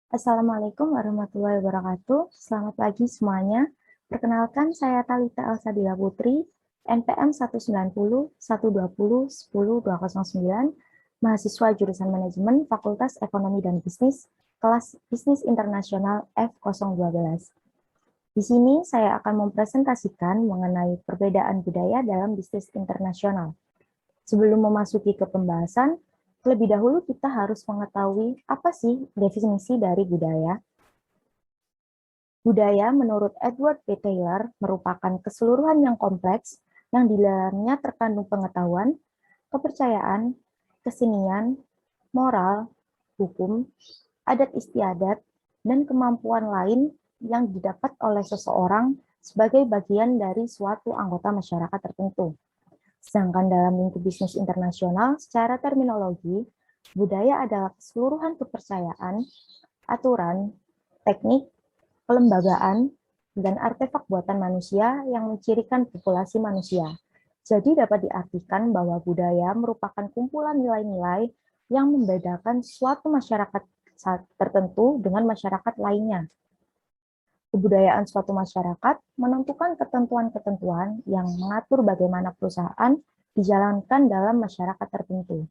Assalamualaikum warahmatullahi wabarakatuh. Selamat pagi semuanya. Perkenalkan, saya Talita Elsadila Putri, NPM 190-120-10-209, mahasiswa jurusan Manajemen Fakultas Ekonomi dan Bisnis, kelas Bisnis Internasional F012. Di sini saya akan mempresentasikan mengenai perbedaan budaya dalam bisnis internasional. Sebelum memasuki ke pembahasan, terlebih dahulu kita harus mengetahui apa sih definisi dari budaya. Budaya menurut Edward P. Taylor merupakan keseluruhan yang kompleks yang di dalamnya terkandung pengetahuan, kepercayaan, kesenian, moral, hukum, adat istiadat, dan kemampuan lain yang didapat oleh seseorang sebagai bagian dari suatu anggota masyarakat tertentu. Sedangkan dalam lingkup bisnis internasional, secara terminologi, budaya adalah keseluruhan kepercayaan, aturan, teknik, kelembagaan, dan artefak buatan manusia yang mencirikan populasi manusia. Jadi dapat diartikan bahwa budaya merupakan kumpulan nilai-nilai yang membedakan suatu masyarakat tertentu dengan masyarakat lainnya. Kebudayaan suatu masyarakat menentukan ketentuan-ketentuan yang mengatur bagaimana perusahaan dijalankan dalam masyarakat tertentu.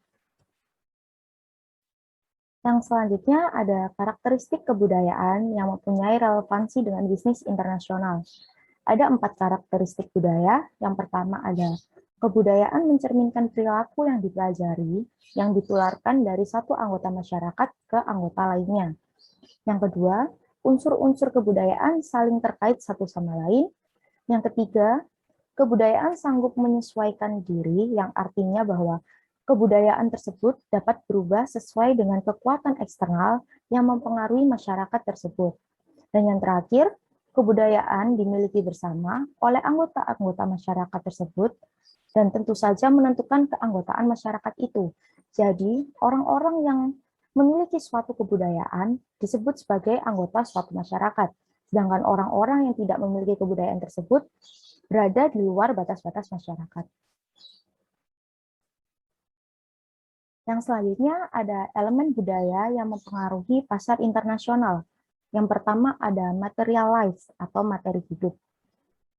Yang selanjutnya ada karakteristik kebudayaan yang mempunyai relevansi dengan bisnis internasional. Ada 4 karakteristik budaya. Yang pertama ada kebudayaan mencerminkan perilaku yang dipelajari, yang ditularkan dari satu anggota masyarakat ke anggota lainnya. Yang kedua, unsur-unsur kebudayaan saling terkait satu sama lain. Yang ketiga, kebudayaan sanggup menyesuaikan diri, yang artinya bahwa kebudayaan tersebut dapat berubah sesuai dengan kekuatan eksternal yang mempengaruhi masyarakat tersebut. Dan yang terakhir, kebudayaan dimiliki bersama oleh anggota-anggota masyarakat tersebut dan tentu saja menentukan keanggotaan masyarakat itu. Jadi, orang-orang yang memiliki suatu kebudayaan disebut sebagai anggota suatu masyarakat. Sedangkan orang-orang yang tidak memiliki kebudayaan tersebut berada di luar batas-batas masyarakat. Yang selanjutnya ada elemen budaya yang mempengaruhi pasar internasional. Yang pertama ada material life atau materi hidup,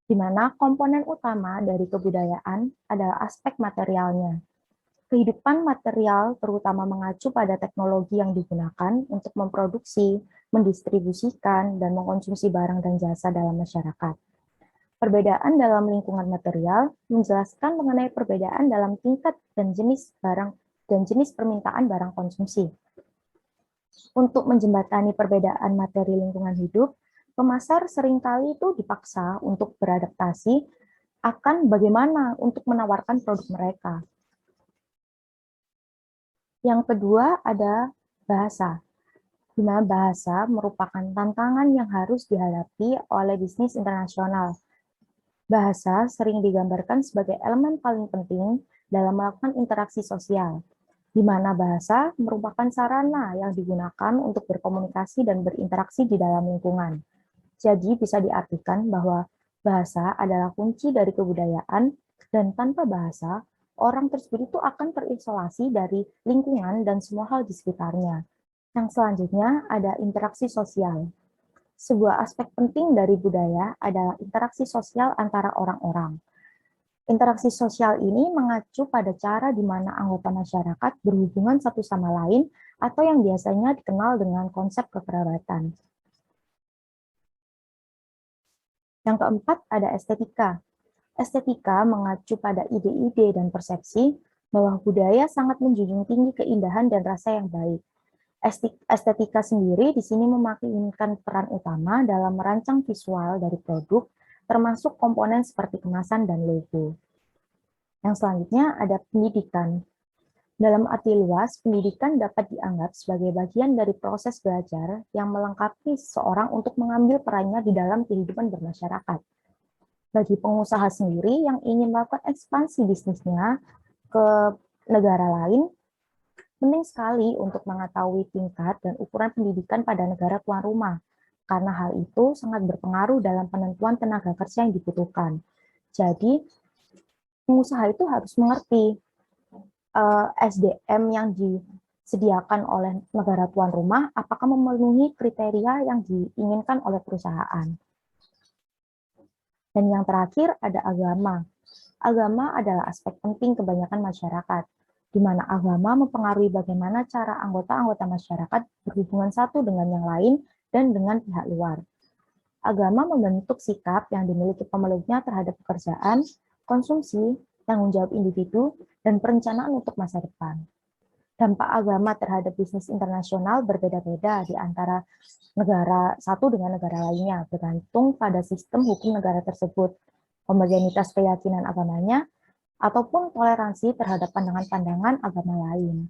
di mana komponen utama dari kebudayaan adalah aspek materialnya. Kehidupan material terutama mengacu pada teknologi yang digunakan untuk memproduksi, mendistribusikan, dan mengkonsumsi barang dan jasa dalam masyarakat. Perbedaan dalam lingkungan material menjelaskan mengenai perbedaan dalam tingkat dan jenis barang dan jenis permintaan barang konsumsi. Untuk menjembatani perbedaan materi lingkungan hidup, pemasar seringkali itu dipaksa untuk beradaptasi akan bagaimana untuk menawarkan produk mereka. Yang kedua ada bahasa, di mana bahasa merupakan tantangan yang harus dihadapi oleh bisnis internasional. Bahasa sering digambarkan sebagai elemen paling penting dalam melakukan interaksi sosial, di mana bahasa merupakan sarana yang digunakan untuk berkomunikasi dan berinteraksi di dalam lingkungan. Jadi bisa diartikan bahwa bahasa adalah kunci dari kebudayaan, dan tanpa bahasa, orang tersebut itu akan terisolasi dari lingkungan dan semua hal di sekitarnya. Yang selanjutnya ada interaksi sosial. Sebuah aspek penting dari budaya adalah interaksi sosial antara orang-orang. Interaksi sosial ini mengacu pada cara di mana anggota masyarakat berhubungan satu sama lain atau yang biasanya dikenal dengan konsep kekerabatan. Yang keempat ada estetika. Estetika mengacu pada ide-ide dan persepsi bahwa budaya sangat menjunjung tinggi keindahan dan rasa yang baik. Estetika sendiri di sini memainkan peran utama dalam merancang visual dari produk, termasuk komponen seperti kemasan dan logo. Yang selanjutnya ada pendidikan. Dalam arti luas, pendidikan dapat dianggap sebagai bagian dari proses belajar yang melengkapi seseorang untuk mengambil perannya di dalam kehidupan bermasyarakat. Bagi pengusaha sendiri yang ingin melakukan ekspansi bisnisnya ke negara lain, penting sekali untuk mengetahui tingkat dan ukuran pendidikan pada negara tuan rumah, karena hal itu sangat berpengaruh dalam penentuan tenaga kerja yang dibutuhkan. Jadi, pengusaha itu harus mengerti SDM yang disediakan oleh negara tuan rumah apakah memenuhi kriteria yang diinginkan oleh perusahaan. Dan yang terakhir ada agama. Agama adalah aspek penting kebanyakan masyarakat, di mana agama mempengaruhi bagaimana cara anggota-anggota masyarakat berhubungan satu dengan yang lain dan dengan pihak luar. Agama membentuk sikap yang dimiliki pemeluknya terhadap pekerjaan, konsumsi, tanggung jawab individu, dan perencanaan untuk masa depan. Dampak agama terhadap bisnis internasional berbeda-beda di antara negara satu dengan negara lainnya, bergantung pada sistem hukum negara tersebut, homogenitas keyakinan agamanya, ataupun toleransi terhadap pandangan-pandangan agama lain.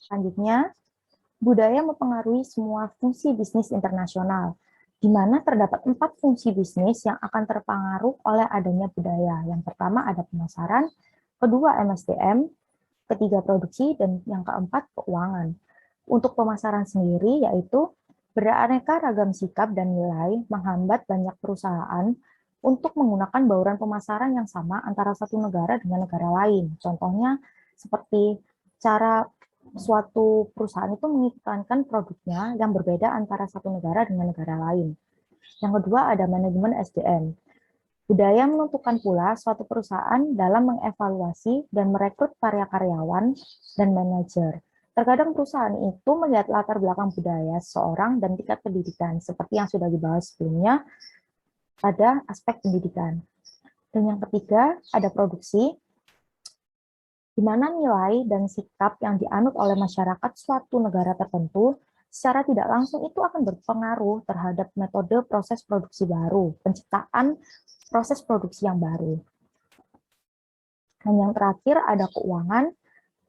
Selanjutnya, budaya mempengaruhi semua fungsi bisnis internasional, di mana terdapat 4 fungsi bisnis yang akan terpengaruh oleh adanya budaya. Yang pertama ada pemasaran, kedua MSDM, ketiga produksi, dan yang keempat keuangan. Untuk pemasaran sendiri yaitu beraneka ragam sikap dan nilai menghambat banyak perusahaan untuk menggunakan bauran pemasaran yang sama antara satu negara dengan negara lain. Contohnya seperti cara suatu perusahaan itu mengiklankan produknya yang berbeda antara satu negara dengan negara lain. Yang kedua ada manajemen SDM. Budaya menentukan pula suatu perusahaan dalam mengevaluasi dan merekrut para karyawan dan manajer. Terkadang perusahaan itu melihat latar belakang budaya seseorang dan tingkat pendidikan, seperti yang sudah dibahas sebelumnya pada aspek pendidikan. Dan yang ketiga, ada produksi, di mana nilai dan sikap yang dianut oleh masyarakat suatu negara tertentu secara tidak langsung itu akan berpengaruh terhadap metode proses produksi baru, penciptaan proses produksi yang baru. Dan yang terakhir ada keuangan,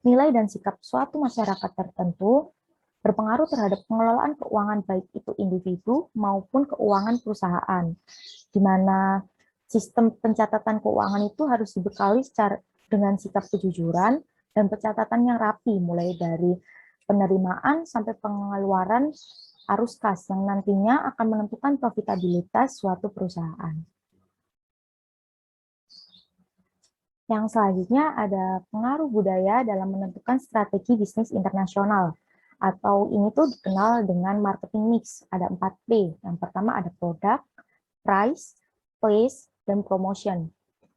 nilai dan sikap suatu masyarakat tertentu berpengaruh terhadap pengelolaan keuangan baik itu individu maupun keuangan perusahaan, di mana sistem pencatatan keuangan itu harus dibekali secara dengan sikap kejujuran dan pencatatan yang rapi, mulai dari penerimaan sampai pengeluaran arus kas yang nantinya akan menentukan profitabilitas suatu perusahaan. Yang selanjutnya ada pengaruh budaya dalam menentukan strategi bisnis internasional, atau ini tuh dikenal dengan marketing mix. Ada 4P. Yang pertama ada product, price, place, dan promotion.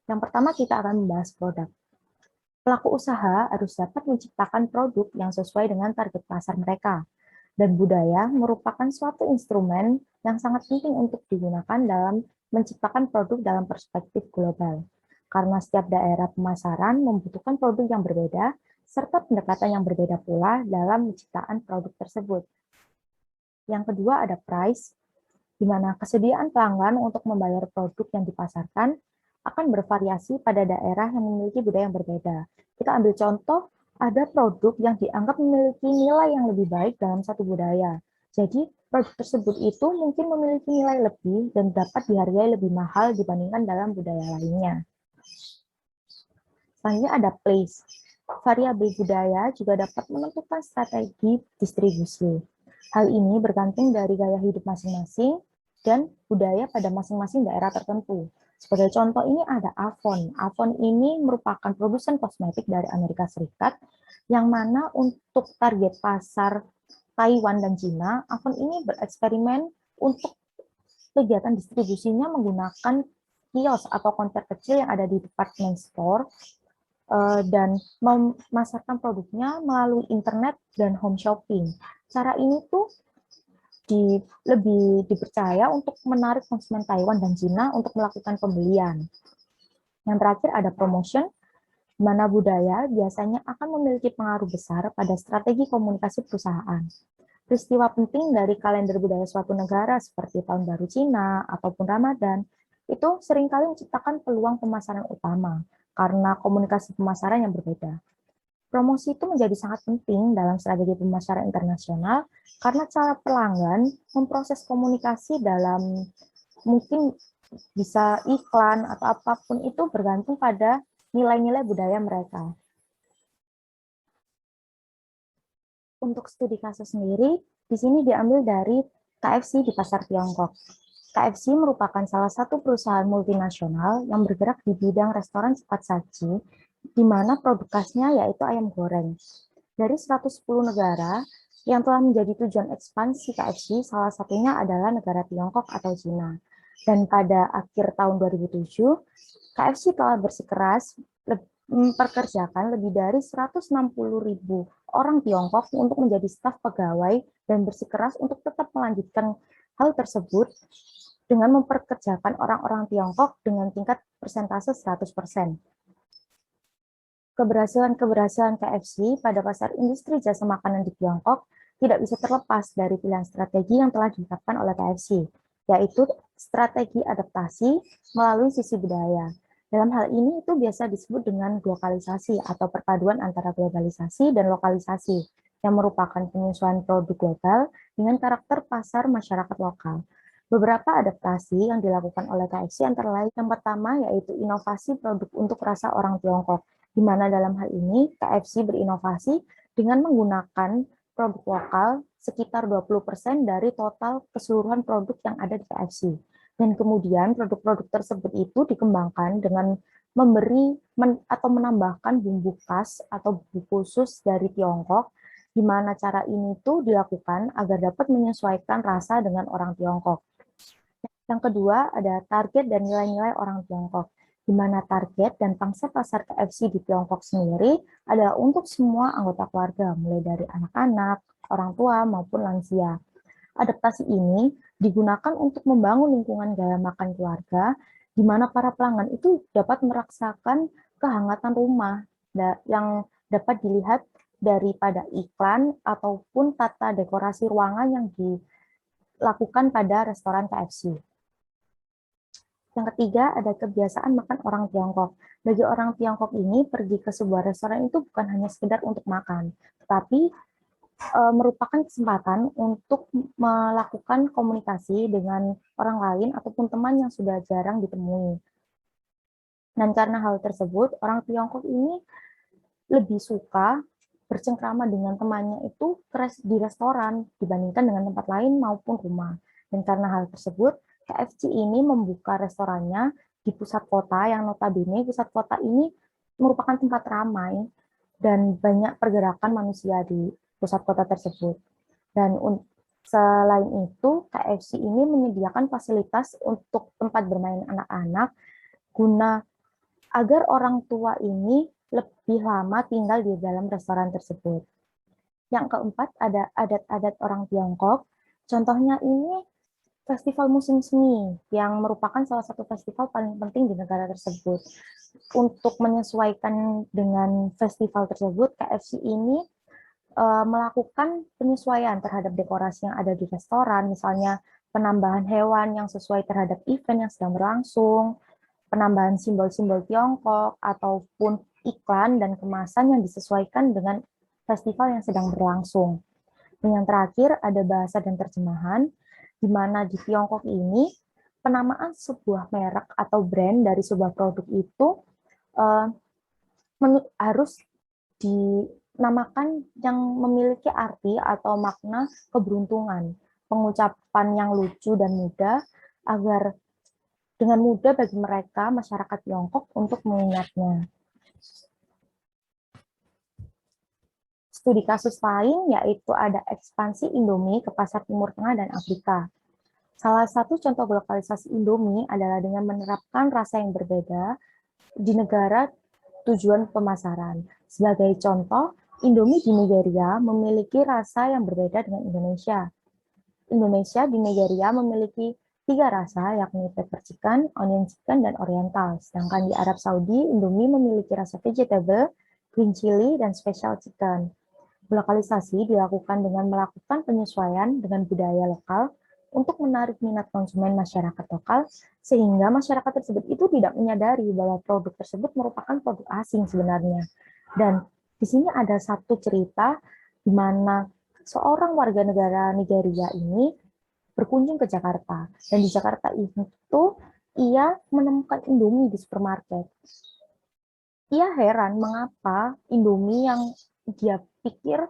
Yang pertama kita akan membahas produk. Pelaku usaha harus dapat menciptakan produk yang sesuai dengan target pasar mereka. Dan budaya merupakan suatu instrumen yang sangat penting untuk digunakan dalam menciptakan produk dalam perspektif global. Karena setiap daerah pemasaran membutuhkan produk yang berbeda, serta pendekatan yang berbeda pula dalam menciptakan produk tersebut. Yang kedua ada price, di mana kesediaan pelanggan untuk membayar produk yang dipasarkan akan bervariasi pada daerah yang memiliki budaya yang berbeda. Kita ambil contoh, ada produk yang dianggap memiliki nilai yang lebih baik dalam satu budaya. Jadi, produk tersebut itu mungkin memiliki nilai lebih dan dapat dihargai lebih mahal dibandingkan dalam budaya lainnya. Selanjutnya ada place. Variabel budaya juga dapat menentukan strategi distribusi. Hal ini bergantung dari gaya hidup masing-masing dan budaya pada masing-masing daerah tertentu. Sebagai contoh ini ada Avon. Avon ini merupakan produsen kosmetik dari Amerika Serikat, yang mana untuk target pasar Taiwan dan Cina, Avon ini bereksperimen untuk kegiatan distribusinya menggunakan kios atau konter kecil yang ada di department store, dan memasarkan produknya melalui internet dan home shopping. Cara ini tuh lebih dipercaya untuk menarik konsumen Taiwan dan Cina untuk melakukan pembelian. Yang terakhir ada promotion, di mana budaya biasanya akan memiliki pengaruh besar pada strategi komunikasi perusahaan. Peristiwa penting dari kalender budaya suatu negara seperti Tahun Baru Cina ataupun Ramadan, itu seringkali menciptakan peluang pemasaran utama karena komunikasi pemasaran yang berbeda. Promosi itu menjadi sangat penting dalam strategi pemasaran internasional karena cara pelanggan memproses komunikasi dalam mungkin bisa iklan atau apapun itu bergantung pada nilai-nilai budaya mereka. Untuk studi kasus sendiri, di sini diambil dari KFC di pasar Tiongkok. KFC merupakan salah satu perusahaan multinasional yang bergerak di bidang restoran cepat saji, di mana produk khasnya yaitu ayam goreng. Dari 110 negara yang telah menjadi tujuan ekspansi KFC, salah satunya adalah negara Tiongkok atau Cina. Dan pada akhir tahun 2007, KFC telah bersikeras memperkerjakan lebih dari 160.000 orang Tiongkok untuk menjadi staf pegawai dan bersikeras untuk tetap melanjutkan hal tersebut dengan memperkerjakan orang-orang Tiongkok dengan tingkat persentase 100%. Keberhasilan-keberhasilan KFC pada pasar industri jasa makanan di Tiongkok tidak bisa terlepas dari pilihan strategi yang telah ditetapkan oleh KFC, yaitu strategi adaptasi melalui sisi budaya. Dalam hal ini itu biasa disebut dengan globalisasi atau perpaduan antara globalisasi dan lokalisasi, yang merupakan penyesuaian produk global dengan karakter pasar masyarakat lokal. Beberapa adaptasi yang dilakukan oleh KFC antara lain yang pertama yaitu inovasi produk untuk rasa orang Tiongkok, di mana dalam hal ini KFC berinovasi dengan menggunakan produk lokal sekitar 20% dari total keseluruhan produk yang ada di KFC. Dan kemudian produk-produk tersebut itu dikembangkan dengan memberi atau menambahkan bumbu khas atau bumbu khusus dari Tiongkok, di mana cara ini tuh dilakukan agar dapat menyesuaikan rasa dengan orang Tiongkok. Yang kedua ada target dan nilai-nilai orang Tiongkok, di mana target dan pangsa pasar KFC di Tiongkok sendiri adalah untuk semua anggota keluarga, mulai dari anak-anak, orang tua, maupun lansia. Adaptasi ini digunakan untuk membangun lingkungan gaya makan keluarga, di mana para pelanggan itu dapat merasakan kehangatan rumah yang dapat dilihat daripada iklan ataupun tata dekorasi ruangan yang dilakukan pada restoran KFC. Yang ketiga, ada kebiasaan makan orang Tiongkok. Bagi orang Tiongkok ini, pergi ke sebuah restoran itu bukan hanya sekedar untuk makan, tetapi merupakan kesempatan untuk melakukan komunikasi dengan orang lain ataupun teman yang sudah jarang ditemui. Dan karena hal tersebut, orang Tiongkok ini lebih suka bercengkrama dengan temannya itu di restoran dibandingkan dengan tempat lain maupun rumah. Dan karena hal tersebut, KFC ini membuka restorannya di pusat kota yang notabene pusat kota ini merupakan tempat ramai dan banyak pergerakan manusia di pusat kota tersebut. Dan selain itu, KFC ini menyediakan fasilitas untuk tempat bermain anak-anak guna agar orang tua ini lebih lama tinggal di dalam restoran tersebut. Yang keempat, ada adat-adat orang Tiongkok. Contohnya ini Festival Musim Semi, yang merupakan salah satu festival paling penting di negara tersebut. Untuk menyesuaikan dengan festival tersebut, KFC ini melakukan penyesuaian terhadap dekorasi yang ada di restoran, misalnya penambahan hewan yang sesuai terhadap event yang sedang berlangsung, penambahan simbol-simbol Tiongkok, ataupun iklan dan kemasan yang disesuaikan dengan festival yang sedang berlangsung. Dan yang terakhir, ada bahasa dan terjemahan, di mana di Tiongkok ini penamaan sebuah merek atau brand dari sebuah produk itu harus dinamakan yang memiliki arti atau makna keberuntungan, pengucapan yang lucu dan mudah agar dengan mudah bagi mereka masyarakat Tiongkok untuk mengingatnya. Studi kasus lain yaitu ada ekspansi Indomie ke pasar Timur Tengah dan Afrika. Salah satu contoh lokalisasi Indomie adalah dengan menerapkan rasa yang berbeda di negara tujuan pemasaran. Sebagai contoh, Indomie di Nigeria memiliki rasa yang berbeda dengan Indonesia. Indonesia di Nigeria memiliki 3 rasa, yakni pepper chicken, onion chicken, dan oriental. Sedangkan di Arab Saudi, Indomie memiliki rasa vegetable, green chili, dan special chicken. Lokalisasi dilakukan dengan melakukan penyesuaian dengan budaya lokal untuk menarik minat konsumen masyarakat lokal, sehingga masyarakat tersebut itu tidak menyadari bahwa produk tersebut merupakan produk asing sebenarnya. Dan di sini ada satu cerita di mana seorang warga negara Nigeria ini berkunjung ke Jakarta. Dan di Jakarta itu ia menemukan Indomie di supermarket. Ia heran mengapa Indomie yang dia pikir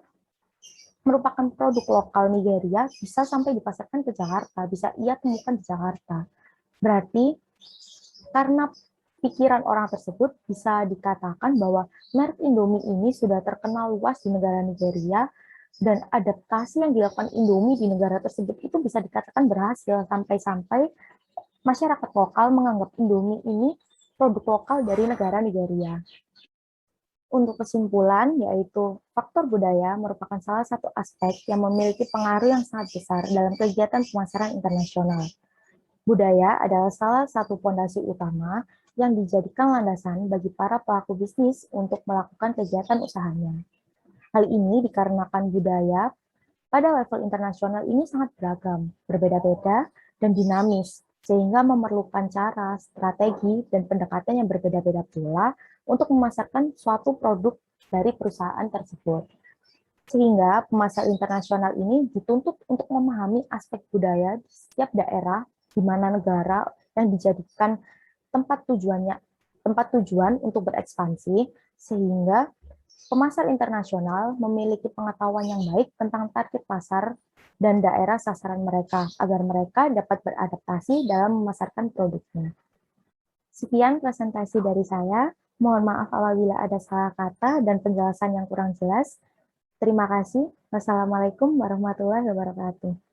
merupakan produk lokal Nigeria bisa sampai dipasarkan ke Jakarta, bisa ia temukan di Jakarta. Berarti karena pikiran orang tersebut bisa dikatakan bahwa merek Indomie ini sudah terkenal luas di negara Nigeria dan adaptasi yang dilakukan Indomie di negara tersebut itu bisa dikatakan berhasil sampai-sampai masyarakat lokal menganggap Indomie ini produk lokal dari negara Nigeria. Untuk kesimpulan, yaitu faktor budaya merupakan salah satu aspek yang memiliki pengaruh yang sangat besar dalam kegiatan pemasaran internasional. Budaya adalah salah satu fondasi utama yang dijadikan landasan bagi para pelaku bisnis untuk melakukan kegiatan usahanya. Hal ini dikarenakan budaya pada level internasional ini sangat beragam, berbeda-beda, dan dinamis, sehingga memerlukan cara, strategi, dan pendekatan yang berbeda-beda pula untuk memasarkan suatu produk dari perusahaan tersebut. Sehingga pemasar internasional ini dituntut untuk memahami aspek budaya di setiap daerah di mana negara yang dijadikan tempat tujuan untuk berekspansi, sehingga pemasar internasional memiliki pengetahuan yang baik tentang target pasar dan daerah sasaran mereka, agar mereka dapat beradaptasi dalam memasarkan produknya. Sekian presentasi dari saya. Mohon maaf apabila ada salah kata dan penjelasan yang kurang jelas. Terima kasih. Wassalamualaikum warahmatullahi wabarakatuh.